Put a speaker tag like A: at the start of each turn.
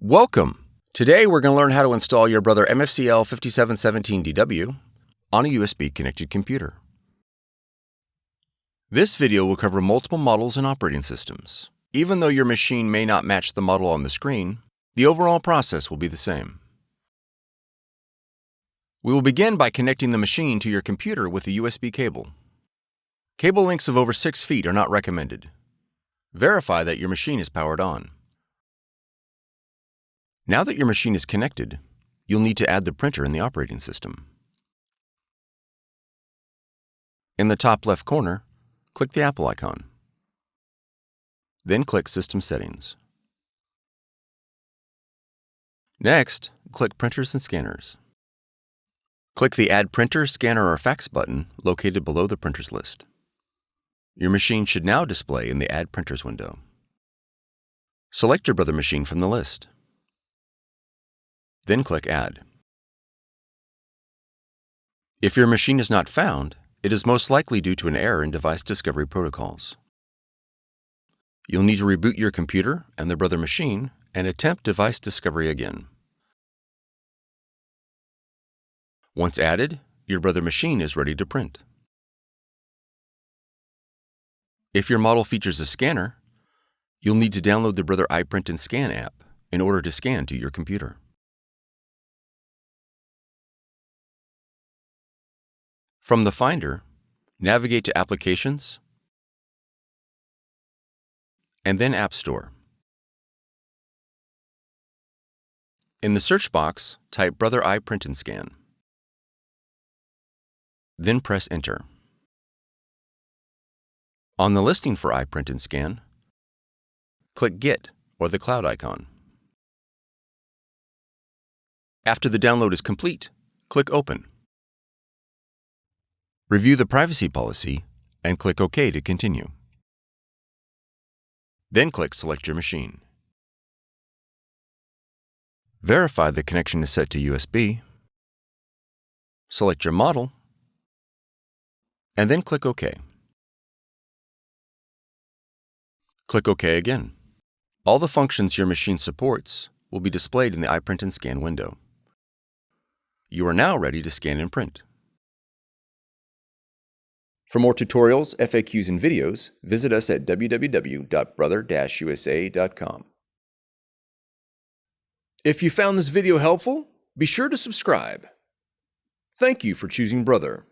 A: Welcome! Today we're going to learn how to install your Brother MFC-L5717DW on a USB-connected computer. This video will cover multiple models and operating systems. Even though your machine may not match the model on the screen, the overall process will be the same. We will begin by connecting the machine to your computer with a USB cable. Cable lengths of over 6 feet are not recommended. Verify that your machine is powered on. Now that your machine is connected, you'll need to add the printer in the operating system. In the top left corner, click the Apple icon. Then click System Settings. Next, click Printers and Scanners. Click the Add Printer, Scanner, or Fax button located below the printers list. Your machine should now display in the Add Printers window. Select your Brother machine from the list. Then click Add. If your machine is not found, it is most likely due to an error in device discovery protocols. You'll need to reboot your computer and the Brother machine and attempt device discovery again. Once added, your Brother machine is ready to print. If your model features a scanner, you'll need to download the Brother iPrint&Scan app in order to scan to your computer. From the Finder, navigate to Applications, and then App Store. In the search box, type Brother iPrint&Scan. Then press Enter. On the listing for iPrint&Scan, click Get or the cloud icon. After the download is complete, click Open. Review the privacy policy and click OK to continue. Then click Select your machine. Verify the connection is set to USB. Select your model, and then click OK. Click OK again. All the functions your machine supports will be displayed in the iPrint&Scan window. You are now ready to scan and print. For more tutorials, FAQs, and videos, visit us at www.brother-usa.com. If you found this video helpful, be sure to subscribe. Thank you for choosing Brother.